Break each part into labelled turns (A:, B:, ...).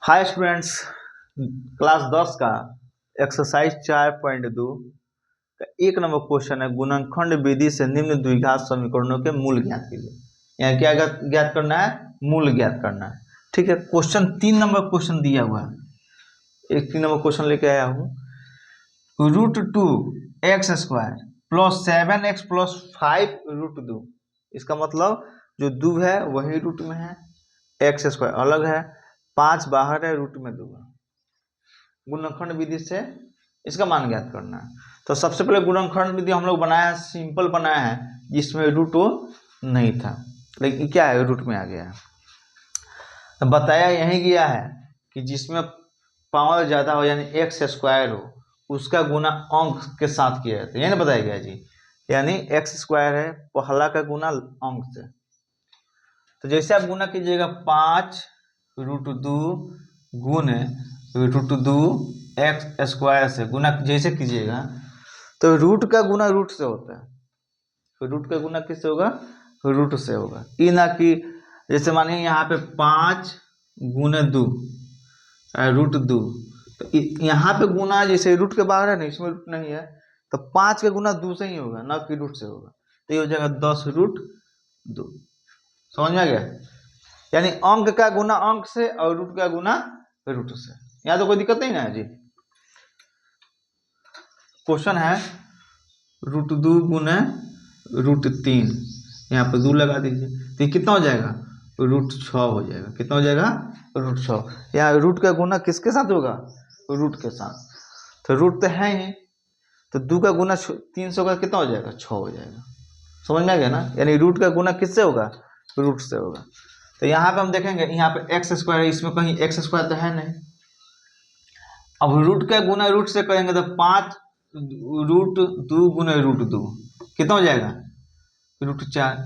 A: Hi students, class 10 का exercise 4.2 का एक नंबर क्वेश्चन है। गुणनखंड विधि से निम्न द्विघात समीकरणों के मूल ज्ञात कीजिए। यहाँ क्या ज्ञात करना है? मूल ज्ञात करना है। ठीक है, क्वेश्चन 3 नंबर क्वेश्चन दिया हुआ है। एक 3 नंबर क्वेश्चन लेके आया हूँ। √2x² plus 7x plus 5 √2। इसका मतलब जो 2 है वही रूट में है, x² अलग है, 5 बाहर है, रूट में 2 है। गुणनखंड विधि से इसका मान ज्ञात करना है। तो सबसे पहले गुणनखंड विधि हम लोग बनाया है, सिंपल बनाया है, जिसमें रूट नहीं था, लेकिन क्या है, रूट में आ गया है। तो बताया यही गया है कि जिसमें पावर ज्यादा हो यानी x² हो, उसका गुना अंक के साथ किया जाता है। यही ना बताया गया जी, यानी x² है, पहला का गुना अंक से। तो जैसे आप गुना कीजिएगा 5√2 गुने √2x² से गुना जैसे कीजिएगा, तो रूट का गुना रूट से होता है। तो रूट का गुना किससे होगा? रूट से होगा। ये ना कि जैसे मानिए यहाँ पे 5 गुने 2 √2, तो यहाँ पे गुना जैसे रूट के बाहर है ना, इसमें रूट नहीं है, तो 5 का गुना 2 से ही होगा, ना कि रूट से होगा। तो ये हो जाएगा 10√2। समझ में आ गया? यानी अंक का गुना अंक से और रूट का गुना रूट से। यहाँ तो कोई दिक्कत नहीं ना है जी। क्वेश्चन है √2 गुने √3, यहाँ पर 2 लगा दीजिए, तो ये कितना हो जाएगा? √6 हो जाएगा। कितना हो जाएगा? √6। यहाँ रूट का गुना किसके साथ होगा? रूट के साथ। तो रूट तो है ही, तो 2 का गुना 3 से होगा, कितना हो जाएगा? 6 हो जाएगा। समझ में आ गया ना? यानी रूट का गुना किससे होगा? रूट से होगा। तो यहाँ पे हम देखेंगे, यहाँ पे x² है, इसमें कहीं x² तो है नहीं। अब रूट का गुना रूट से करेंगे तो 5√2 गुना √2 कितना हो जाएगा? √4।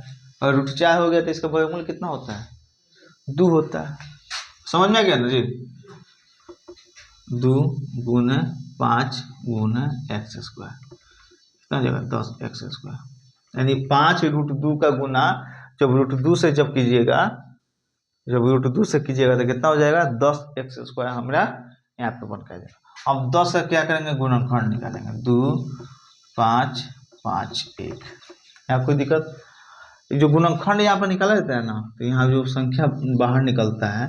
A: और √4 हो गया तो इसका वर्गमूल कितना होता है? 2 होता है। समझ में आ गया ना जी? 2 गुना 5 गुना x² कितना हो जाएगा? 10x²। यानी 5√2 का गुना जब √2 से जब कीजिएगा, तो कितना हो जाएगा? 10x² हमारा यहाँ पे बन कर जाएगा। अब 10 का क्या करेंगे? गुणनखंड निकालेंगे। 2 5 5 1। यहाँ कोई दिक्कत? जो गुणनखंड यहाँ पर निकाला जाता है ना, तो यहाँ जो संख्या बाहर निकलता है,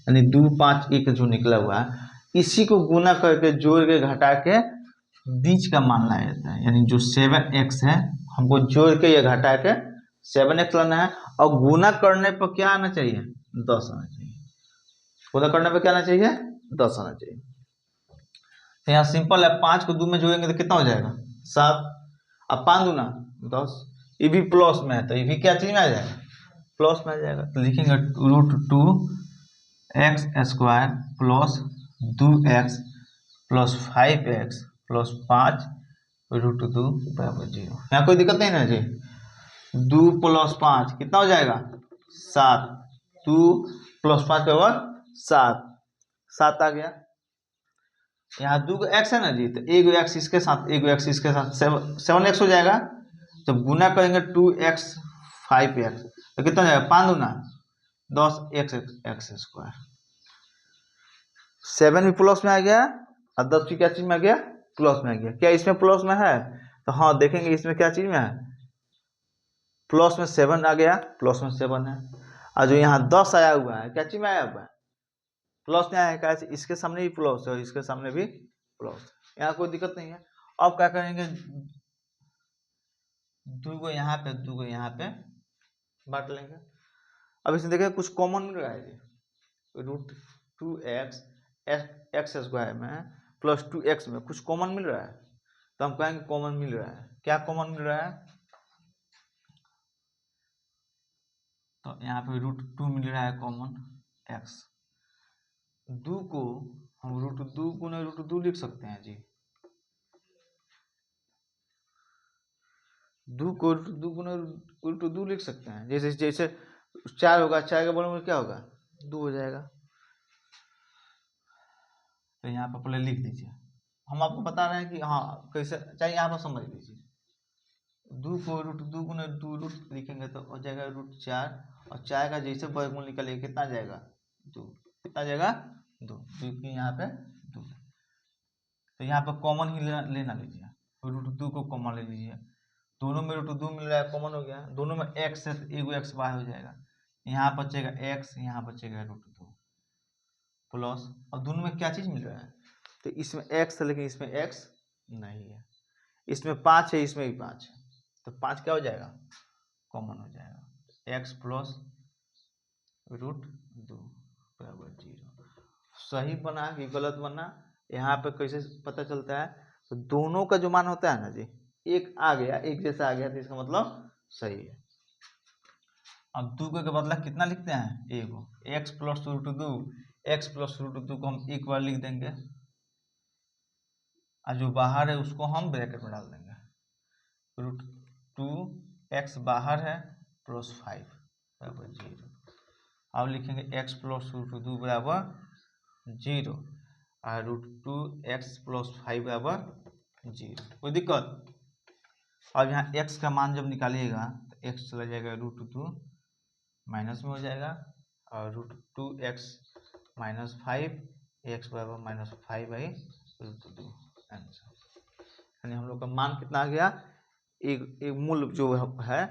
A: यानी 2 5 1 जो निकला हुआ है, इसी को गुना करके जोड़ के घटा के बीच का मान लाया जाता है। यानी जो 7x है, हमको जोड़ के या घटा के 7x लाना है, और गुना करने पर क्या आना चाहिए? 10 आना चाहिए। गुना करने पर क्या आना चाहिए? 10 आना चाहिए। तो यहाँ सिंपल है, 5 को 2 में जोड़ेंगे तो कितना हो जाएगा? 7। अब 5 दूना 10। ये भी प्लस में है, तो ये भी क्या चीज में आ जाएगा? प्लस में आ जाएगा। तो लिखेंगे √2x² plus 2x plus 5x plus 5 √2 बराबर 0। यहाँ कोई दिक्कत नहीं ना जी? 2 + 5 कितना हो जाएगा? 7। 2 + 5 बराबर 7। 7 आ गया। यहाँ 2 x है ना जी, तो एक x इसके साथ, एक x इसके साथ, 7x हो जाएगा। जब गुना करेंगे 2x 5x तो कितना हो जाएगा? 5 दूना 10x²। 7 भी प्लस में आ गया और 10 भी क्या चीज में आ गया? प्लस में आ गया। क्या इसमें प्लस में है? तो हाँ, देखेंगे इसमें क्या चीज में है? प्लस में 7 आ गया, प्लस में 7 है। और जो यहाँ 10 आया हुआ है, क्या चीज में आया हुआ है? प्लस में आया है। क्या इसके सामने भी प्लस है और इसके सामने भी प्लस। यहाँ कोई दिक्कत नहीं है। अब क्या करेंगे? 2 को यहाँ पे, 2 को यहाँ पे बांट लेंगे। अब इसमें देखिए कुछ कॉमन मिल रहा है जी। √2x x² में प्लस 2x में कुछ कॉमन मिल रहा है, तो हम कहेंगे कॉमन मिल रहा है। क्या कॉमन मिल रहा है? तो यहाँ पे √2 मिल रहा है कॉमन x। 2 को हम √2 गुना √2 लिख सकते हैं जी। 2 को √2 गुना √2 लिख सकते हैं। जैसे जैसे 4 होगा, 4 के बराबर क्या होगा? 2 हो जाएगा। तो यहाँ पर पहले लिख दीजिए। हम आपको बता रहे हैं कि हाँ कैसे चाहिए, यहाँ पर समझ लीजिए। 2 को √2 गुना 2 रूट लिखेंगे तो हो जाएगा √4, और 4 का जैसे वर्गमूल निकलेगा कितना जाएगा? 2। कितना जाएगा? 2 क्योंकि यहाँ पे 2, तो यहाँ पे कॉमन ही लेना लीजिए, √2 को कॉमन ले लीजिए, दोनों में √2 मिल रहा है, कॉमन हो गया, दोनों में x है तो एगो x बाहर हो जाएगा, यहाँ बचेगा x, यहाँ बचेगा √2 प्लस, अब दोनों में क्या चीज मिल रहा है, तो इसमें x है लेकिन इसमें x नहीं है, इसमें 5 है, इसमें भी 5 है, तो 5 क्या हो जाएगा, कॉमन हो जाएगा, x प्लस √2 बराबर 0। सही बना कि गलत बना, यहाँ पे कैसे पता चलता है, तो दोनों का जो मान होता है ना जी, एक आ गया, एक जैसा आ गया, तो इसका मतलब सही है। अब 2 के बदला कितना लिखते हैं, एगो, x प्लस √2, x प्लस √2 को हम एक बार लिख देंगे, और जो बाहर है उसको हम ब्रैकेट में डाल देंगे, √2x बाहर है प्लस 5 बराबर 0। अब लिखेंगे x प्लस √2 बराबर 0 और √2x प्लस 5 बराबर 0, कोई दिक्कत। अब यहाँ x का मान जब निकालिएगा तो x चला जाएगा √2 माइनस में हो जाएगा, और √2x माइनस 5, x बराबर माइनस 5/√2 आंसर। यानी हम लोग का मान कितना आ गया, एक मूल जो है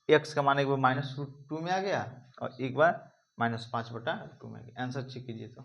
A: x का मान एक बार -√2 में आ गया और एक बार -5/2 में आ गया। आंसर चेक कीजिए तो